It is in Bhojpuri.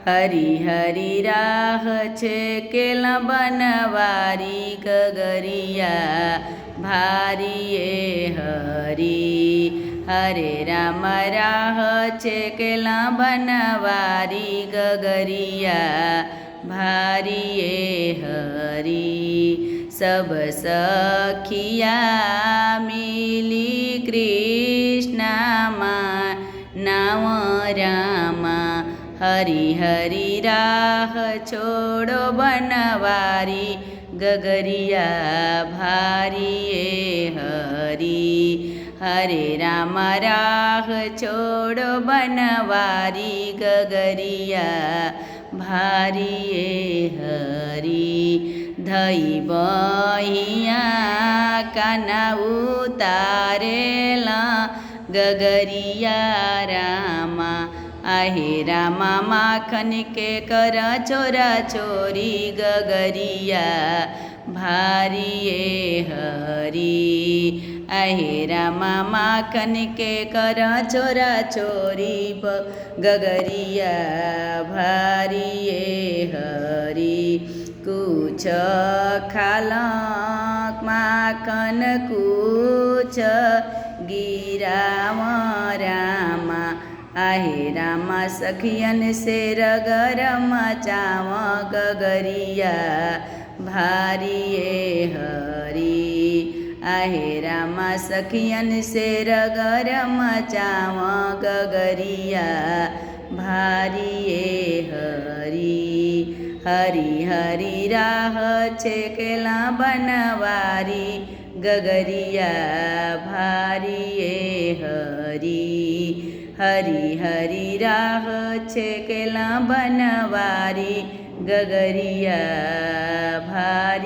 हरी हरी राह छे केला बनवारी गगरिया भारी ए हरी। हरे राम राह छे केला बनवारी गगरिया भारी ए हरी। सब सखिया मिली कृष्णा मां नाम रामा। हरी हरी राह छोड़ो बनवारी गगरिया भारी ए हरी। हरे राम राह छोड़ो बनवारी गगरिया भारी ए हरी। धई बहिया काना उतारेला गगरिया रामा। आहे रामा माखन के कर चोरा चोरी गगरिया भारी ए हरी। आहे रामा माखन के कर चोरा चोरी गगरिया भारी ए हरी। कुछ खालक माखन कुछ गिराव रामा। आहे रामा सखियन से रगर मचाव गगरिया भारी ए हरी। आहे रामा सखियन से रगर मचाव गगरिया भारी ए हरी। हरी हरी राह छे केला बनवारी गगरिया भारी ए हरी। हरी हरी राह छे केला बनवारी गगरिया भारी।